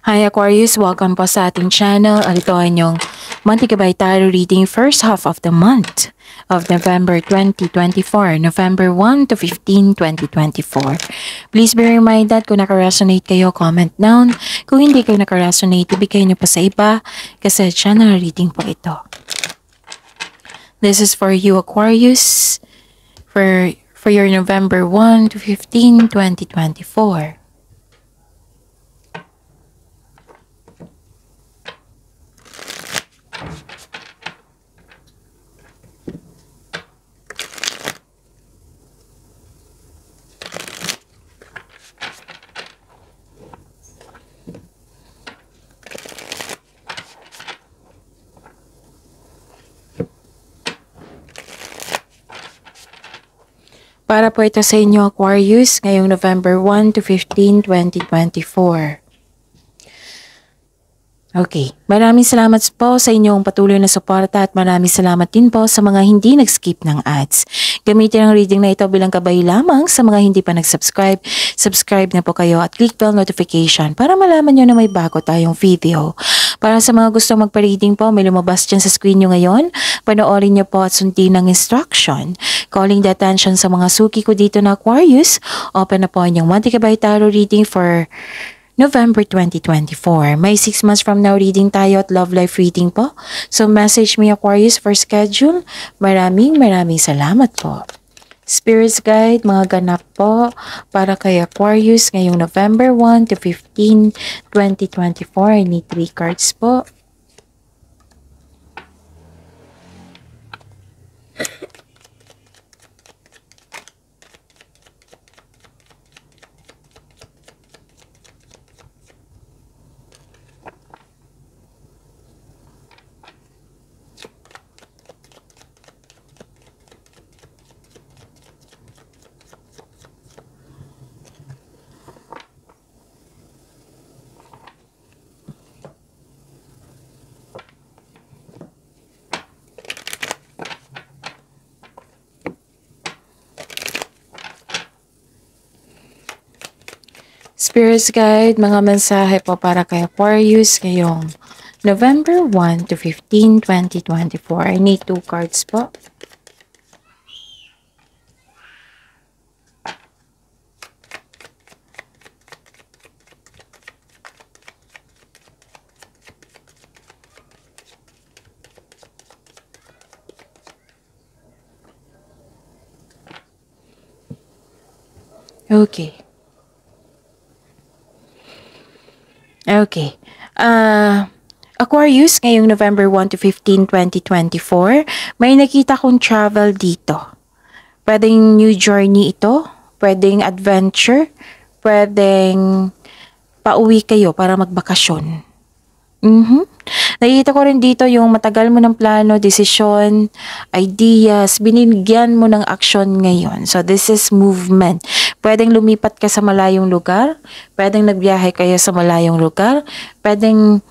Hi Aquarius, welcome po sa ating channel. Ito ay inyong monthly gabay tarot reading first half of the month of November 2024, November 1 to 15, 2024. Please be reminded kung naka-resonate kayo, comment down. Kung hindi kayo naka-resonate, ibigay niyo pa sa iba kasi channel reading po ito. This is for you Aquarius for your November 1 to 15, 2024. Para po ito sa inyo Aquarius ngayong November 1 to 15, 2024. Okay, maraming salamat po sa inyong patuloy na suporta at maraming salamat din po sa mga hindi nag-skip ng ads. Gamitin ang reading na ito bilang gabay lamang sa mga hindi pa nag-subscribe. Subscribe na po kayo at click bell notification para malaman nyo na may bago tayong video. Para sa mga gusto magpa-reading po, may lumabas dyan sa screen nyo ngayon. Panoorin nyo po at sundin ang instruction. Calling the attention sa mga suki ko dito na Aquarius. Open na po ang inyong monthly gabay tarot reading for November 2024. May 6 months from now reading tayo at love life reading po. So message me Aquarius for schedule. Maraming salamat po. Spirits guide, mga ganap po para kay Aquarius ngayong November 1 to 15, 2024. I need 3 cards po. Spirits guide, mga mensahe po para kay Aquarius ngayong November 1 to 15, 2024. I need 2 cards po. Okay. Okay. Aquarius, ngayong November 1 to 15, 2024, may nakita kong travel dito. Pwedeng new journey ito, pwedeng adventure, pwedeng pauwi kayo para magbakasyon. Nakikita ko rin dito yung matagal mo ng plano, desisyon, ideas, binigyan mo ng action ngayon. So this is movement. Pwedeng lumipat ka sa malayong lugar, pwedeng nagbiyahe kayo sa malayong lugar, pwedeng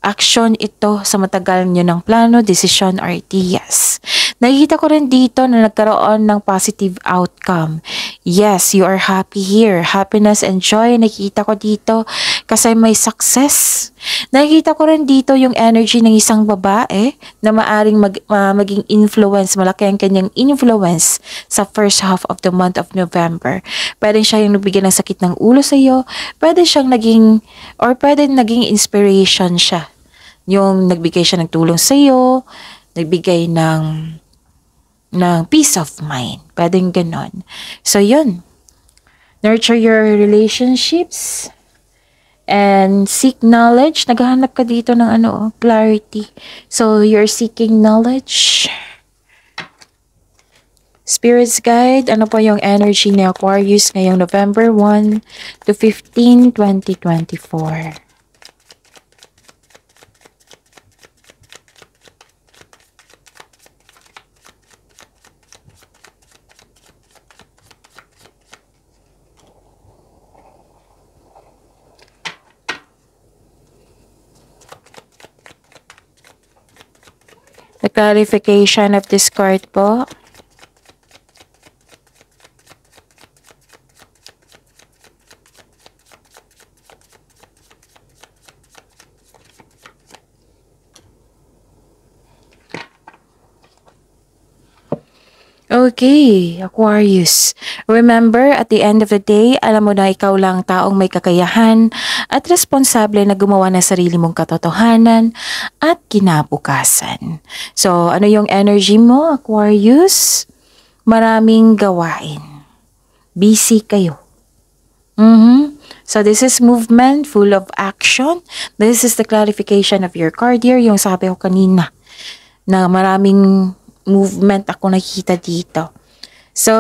action ito sa matagal nyo ng plano, desisyon, or ideas. Nakikita ko rin dito na nagkaroon ng positive outcome. Yes, you are happy here. Happiness and joy. Nakikita ko dito kasi may success. Nakikita ko rin dito yung energy ng isang babae na maaring maging influence. Malaki ang kanyang influence sa first half of the month of November. Pwede siya yung nagbigay ng sakit ng ulo sa iyo. Pwede siyang naging inspiration siya. Yung nagbigay siya ng tulong sa iyo, nagbigay ng peace of mind. Pwedeng ganon. So, yun. Nurture your relationships and seek knowledge. Naghahanap ka dito ng clarity. So, you're seeking knowledge. Spirits guide, ano po yung energy ni Aquarius ngayong November 1 to 15, 2024. The clarification of this card po. Okay, Aquarius. Remember, at the end of the day, alam mo na ikaw lang taong may kakayahan at responsable na gumawa ng sarili mong katotohanan at kinabukasan. So, ano yung energy mo, Aquarius? Maraming gawain. Busy kayo. So, this is movement, full of action. This is the clarification of your card here, yung sabi ko kanina, na maraming movement ako nakikita dito. So,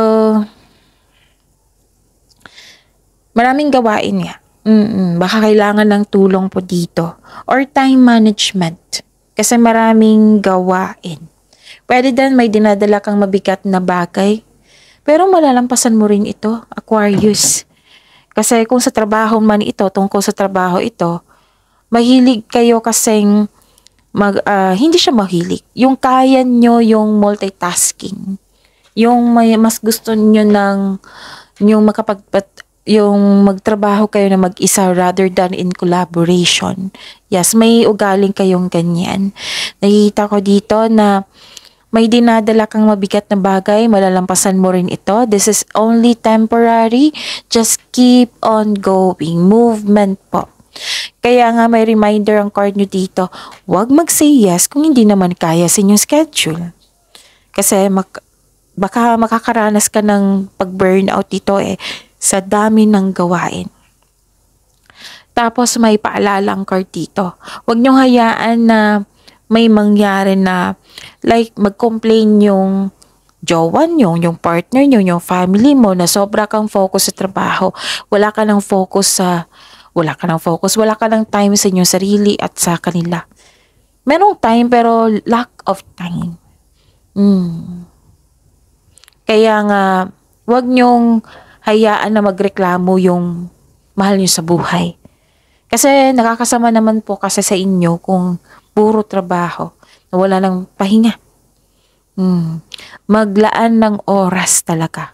maraming gawain nga. Baka kailangan ng tulong po dito. Or time management. Kasi maraming gawain. Pwede din may dinadala kang mabigat na bagay. Pero malalampasan mo rin ito, Aquarius. Kasi kung sa trabaho man ito, tungkol sa trabaho ito, mahilig kayo kasing hindi siya mahilig. Yung kaya nyo yung multitasking. Yung mas gusto nyo ng yung yung magtrabaho kayo na mag-isa rather than in collaboration. Yes, may ugaling kayong ganyan. Nakikita ko dito na may dinadala kang mabigat na bagay, malalampasan mo rin ito. This is only temporary. Just keep on going. Movement po. Kaya nga may reminder ang card nyo dito, huwag mag-say yes kung hindi naman kaya sa inyong schedule. Kasi baka makakaranas ka ng pag-burnout dito sa dami ng gawain. Tapos may paalala ang card dito. Huwag nyong hayaan na may mangyari na like mag-complain yung jowa nyo, yung partner nyo, yung family mo na sobra kang focus sa trabaho. Wala ka ng focus, wala ka ng time sa inyong sarili at sa kanila. Merong time pero lack of time. Kaya nga, huwag nyong hayaan na magreklamo yung mahal nyo sa buhay. Kasi nakakasama naman po kasi sa inyo kung puro trabaho na wala ng pahinga. Maglaan ng oras talaga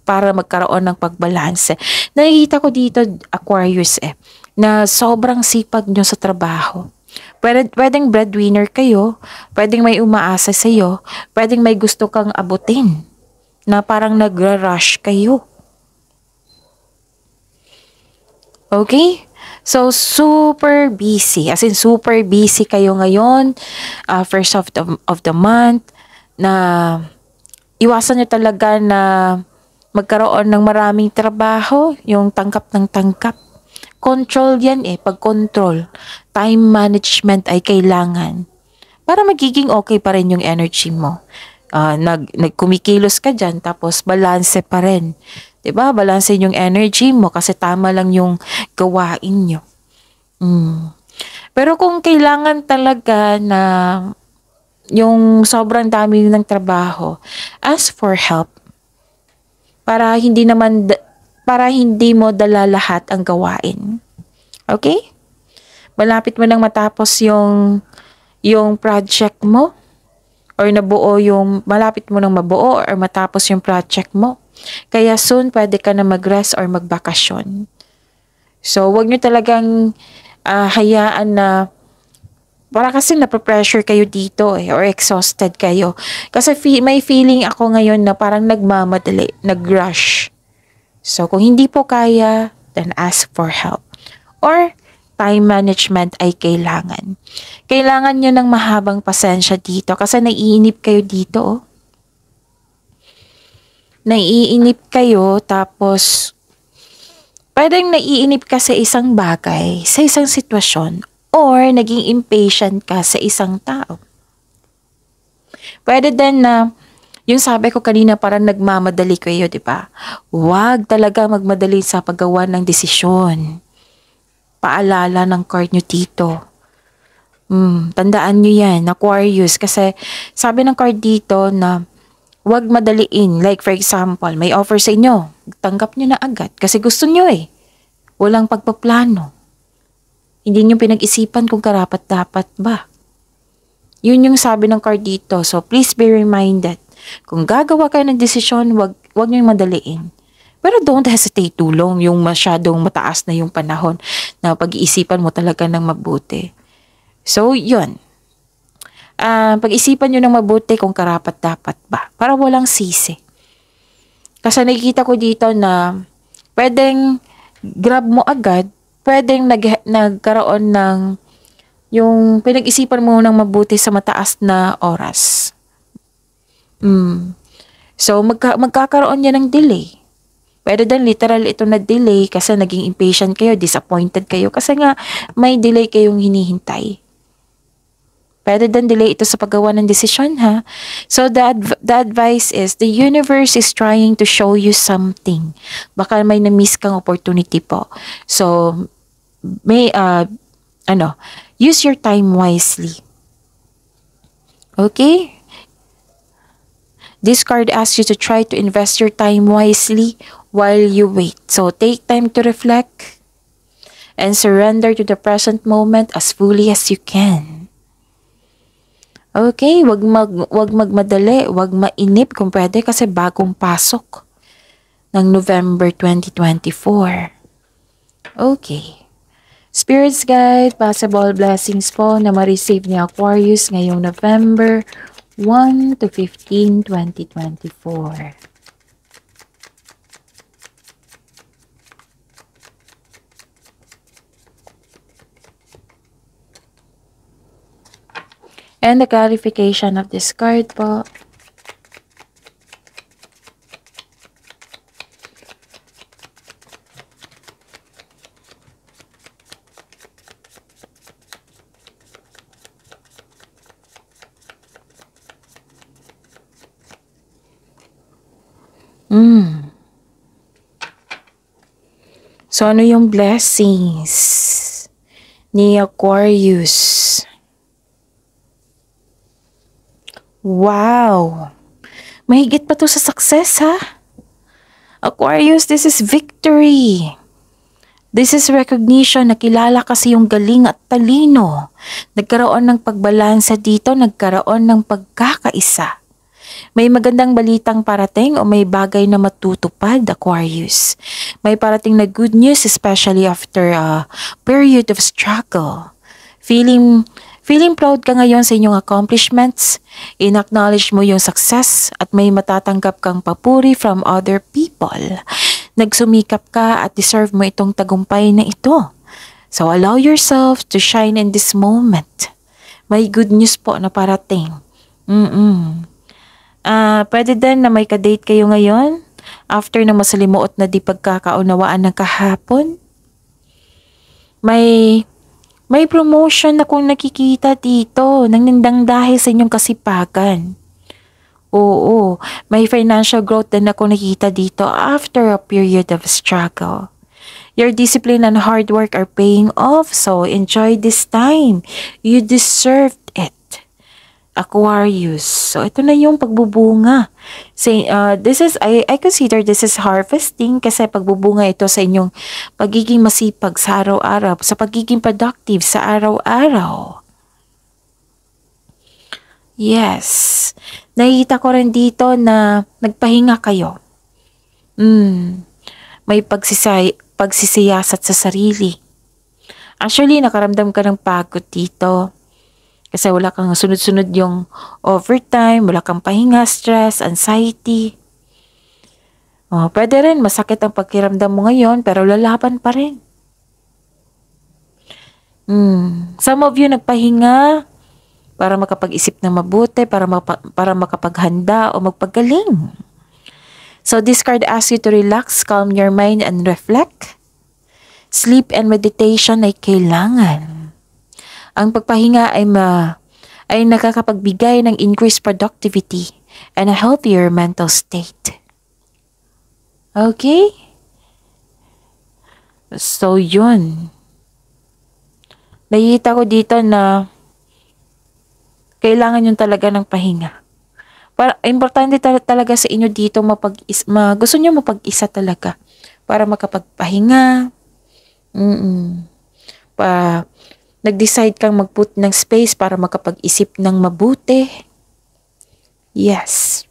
para magkaroon ng pagbalanse. Nakikita ko dito, Aquarius na sobrang sipag nyo sa trabaho. Pwedeng breadwinner kayo, pwedeng may umaasa sa iyo, pwedeng may gusto kang abutin na parang nagra-rush kayo. Okay? So, super busy. As in, super busy kayo ngayon. First of the month. Na iwasan nyo talaga na magkaroon ng maraming trabaho. Yung tangkap ng tangkap. Control yan pag-control. Time management ay kailangan. Para magiging okay pa rin yung energy mo. Nagkumikilos ka dyan, tapos balanse pa rin. Diba? Balanse yung energy mo kasi tama lang yung gawain nyo. Pero kung kailangan talaga na yung sobrang dami ng trabaho, ask for help. Para hindi mo dala lahat ang gawain. Okay? Malapit mo nang matapos yung project mo or malapit mo nang mabuo or matapos yung project mo. Kaya soon, pwede ka na mag-rest or magbakasyon. So, huwag nyo talagang hayaan na para kasi napapressure kayo dito or exhausted kayo. Kasi may feeling ako ngayon na parang nagmamadali, nag-rush. So, kung hindi po kaya, then ask for help. Or, time management ay kailangan. Kailangan nyo ng mahabang pasensya dito kasi naiinip kayo dito. Naiinip kayo tapos pwedeng naiinip ka sa isang bagay, sa isang sitwasyon, or naging impatient ka sa isang tao. Pwede din na, yung sabi ko kanina parang nagmamadali kayo, di ba? Huwag talaga magmadali sa paggawa ng desisyon. Paalala ng card nyo dito. Tandaan nyo yan, Aquarius, kasi sabi ng card dito na huwag madaliin. Like for example, may offer sa inyo. Tanggap nyo na agad. Kasi gusto nyo Walang pagpaplano. Hindi nyo pinag-isipan kung karapat-dapat ba. Yun yung sabi ng card dito. So please be reminded. Kung gagawa kayo ng desisyon, huwag nyo madaliin. Pero don't hesitate too long yung masyadong mataas na yung panahon na pag-iisipan mo talaga ng mabuti. So yun. pag-isipan nyo ng mabuti kung karapat-dapat ba. Para walang sisi. Kasi nakikita ko dito na pwedeng grab mo agad, pwedeng nagkaroon ng yung pinag-isipan mo ng mabuti sa mataas na oras. So, magkakaroon yan ng delay. Pwede din literal ito na delay kasi naging impatient kayo, disappointed kayo kasi nga may delay kayong hinihintay. Pwede din delay ito sa paggawa ng desisyon, ha? So, the advice is, the universe is trying to show you something. Baka may na-miss kang opportunity po. So, may, use your time wisely. Okay? This card asks you to try to invest your time wisely while you wait. So, take time to reflect and surrender to the present moment as fully as you can. Okay, wag magmadali, wag mainip kung pwede kasi bagong pasok ng November 2024. Okay. Spirits Guide, possible blessings po na ma-receive ni Aquarius ngayong November 1 to 15, 2024. And the clarification of this card po. So, ano yung blessings ni Aquarius? Wow! Mahigit pa to sa success, ha? Aquarius, this is victory. This is recognition na kilala kasi yung galing at talino. Nagkaroon ng pagbalansa dito, nagkaroon ng pagkakaisa. May magandang balitang parating o may bagay na matutupad, Aquarius. May parating na good news, especially after a period of struggle. Feeling proud ka ngayon sa inyong accomplishments, in-acknowledge mo yung success at may matatanggap kang papuri from other people. Nagsumikap ka at deserve mo itong tagumpay na ito. So allow yourself to shine in this moment. May good news po na parating. Pwede din na may ka-date kayo ngayon after na masalimuot na di pagkakaunawaan ng kahapon. May promotion na kung nakikita dito nang nindang dahil sa inyong kasipagan. Oo, may financial growth din ako nakikita dito after a period of struggle. Your discipline and hard work are paying off, so enjoy this time. You deserved it. Aquarius. So, ito na yung pagbubunga. I consider this is harvesting kasi pagbubunga ito sa inyong pagiging masipag sa araw-araw, sa pagiging productive sa araw-araw. Yes. Nakita ko rin dito na nagpahinga kayo. May pagsisiyasat sa sarili. Actually, nakaramdam ka ng pagod dito. Kasi wala kang sunod-sunod yung overtime, wala kang pahinga, stress, anxiety. Pwede rin, masakit ang pakiramdam mo ngayon, pero lalaban pa rin. Some of you nagpahinga para makapag-isip ng mabuti, para makapaghanda o magpagaling. So this card asks you to relax, calm your mind, and reflect. Sleep and meditation ay kailangan. Ang pagpahinga ay nakakapagbigay ng increased productivity and a healthier mental state. Okay? So, yun. Nakikita ko dito na kailangan yun talaga ng pahinga. Importante talaga sa inyo dito gusto nyo mapag-isa talaga para makapagpahinga. Nag-decide kang mag-put ng space para makapag-isip ng mabuti. Yes.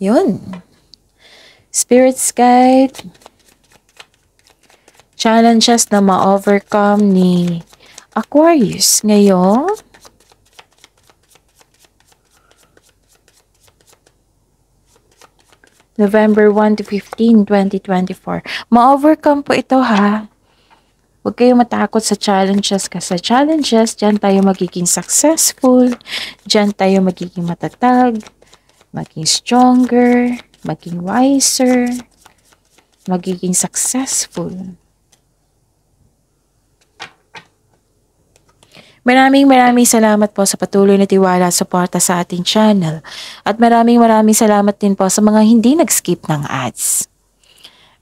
Yun. Spirits Guide. Challenges na ma-overcome ni Aquarius ngayong November 1 to 15, 2024. Ma-overcome po ito ha. Huwag kayong matakot sa challenges kasi sa challenges, dyan tayo magiging successful, dyan tayo magiging matatag, maging stronger, maging wiser, magiging successful. Maraming salamat po sa patuloy na tiwala at suporta sa ating channel. At maraming salamat din po sa mga hindi nag-skip ng ads.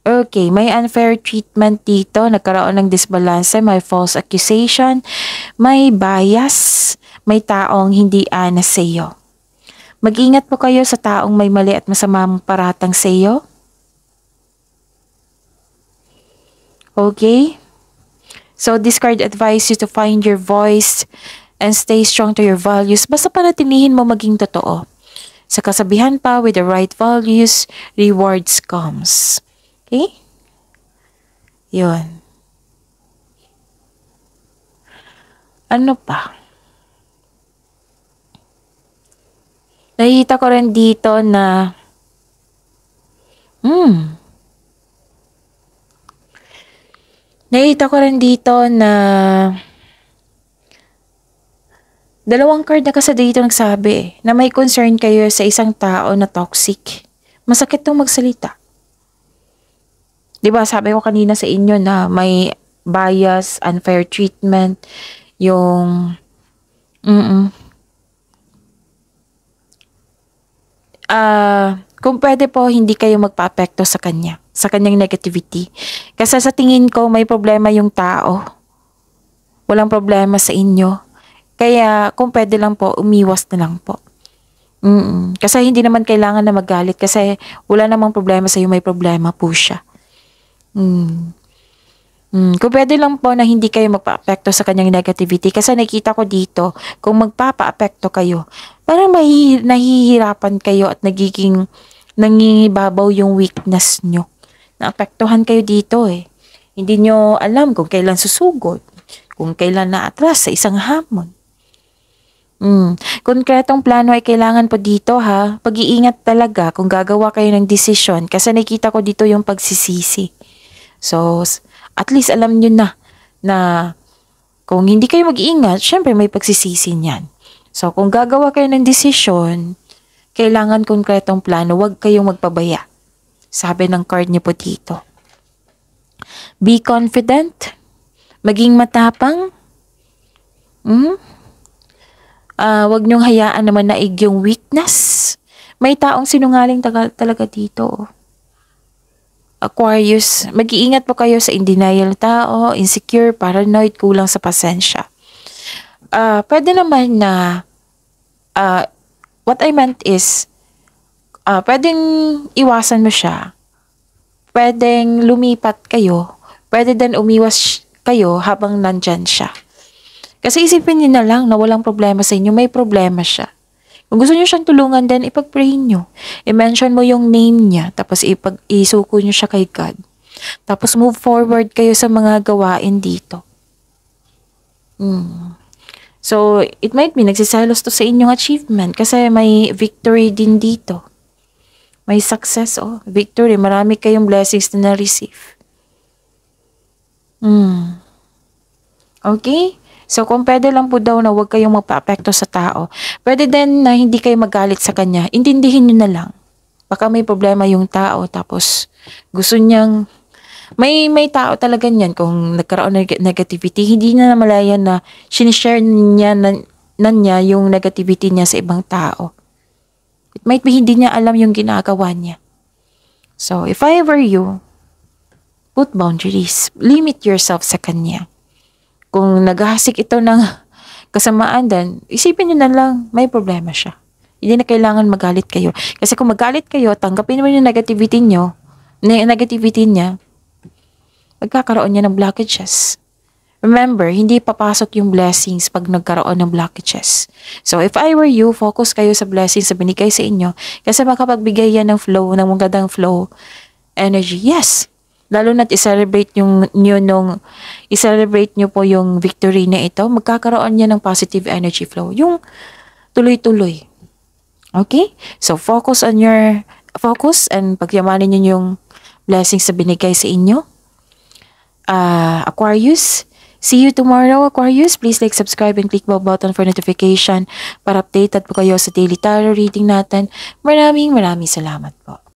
Okay, may unfair treatment dito, nagkaroon ng disbalance, may false accusation, may bias, may taong hindi honest sa iyo. Mag-ingat po kayo sa taong may mali at masamang paratang sa iyo. Okay? So this card advise you to find your voice and stay strong to your values. Basta panatilihin mo maging totoo. Sa kasabihan pa, with the right values, rewards comes. Okay? Yun. Ano pa? Nakikita ko rin dito na nakikita ko rin dito na dalawang card na kasi dito nagsabi na may concern kayo sa isang tao na toxic. Masakit tong magsalita. Diba sabi ko kanina sa inyo na may bias, unfair treatment, yung kung pwede po hindi kayo magpa-apekto sa kanya, sa kanyang negativity. Kasi sa tingin ko may problema yung tao. Walang problema sa inyo. Kaya kung pwede lang po, umiwas na lang po. Kasi hindi naman kailangan na magalit kasi wala namang problema sa iyo, may problema po siya. Kung pwede lang po na hindi kayo magpa-apekto sa kanyang negativity kasi nakita ko dito, kung magpapa-apekto kayo, parang nahihirapan kayo at nangingibabaw yung weakness nyo. Naapektuhan kayo dito eh. Hindi nyo alam kung kailan susugod, kung kailan naatras sa isang hamon. Konkretong plano ay kailangan po dito ha. Pag-iingat talaga kung gagawa kayo ng desisyon kasi nakita ko dito yung pagsisisi. So, at least alam nyo na kung hindi kayo mag-iingat, syempre may pagsisisi niyan. So, kung gagawa kayo ng desisyon, kailangan konkretong plano, huwag kayong magpabaya. Sabi ng card niyo po dito. Be confident, maging matapang, huwag niyong hayaan naman naig yung weakness. May taong sinungaling talaga dito. Aquarius, mag-iingat po kayo sa in denial tao, insecure, paranoid, kulang sa pasensya. Pwede naman na, what I meant is, pwedeng iwasan mo siya, pwedeng lumipat kayo, pwede din umiwas kayo habang nandyan siya. Kasi isipin niyo na lang na walang problema sa inyo, may problema siya. Kung gusto niyo siyang tulungan din, ipag-pray niyo. I-mention mo yung name niya, tapos isuko niyo siya kay God. Tapos move forward kayo sa mga gawain dito. So, it might be nagsiselos to sa inyong achievement kasi may victory din dito. May success, victory. Marami kayong blessings na na-receive. Okay? So, kung pwede lang po daw na huwag kayong magpa-apekto sa tao, pwede din na hindi kayo magalit sa kanya, intindihin nyo na lang. Baka may problema yung tao, tapos gusto niyang, may tao talaga niyan, kung nagkaroon ng negativity, hindi na namalayan na sinishare niya niya yung negativity niya sa ibang tao. It might be hindi niya alam yung ginagawa niya. So, if I were you, put boundaries. Limit yourself sa kanya. Kung naghahasik ito ng kasamaan din, isipin nyo na lang, may problema siya. Hindi na kailangan magalit kayo. Kasi kung magalit kayo, tanggapin mo yung negativity niya, magkakaroon niya ng blockages. Remember, hindi papasok yung blessings pag nagkaroon ng blockages. So, if I were you, focus kayo sa blessings na binigay sa inyo. Kasi makapagbigay yan ng flow, ng magandang flow energy. Yes! Lalo na't i-celebrate nyo po yung victory na ito, magkakaroon niya ng positive energy flow. Yung tuloy-tuloy. Okay? So, focus on your focus and pagyamanin niyo yung blessings na binigay sa inyo. Aquarius, see you tomorrow, Aquarius. Please like, subscribe, and click bell button for notification para updated po kayo sa daily tarot reading natin. Maraming salamat po.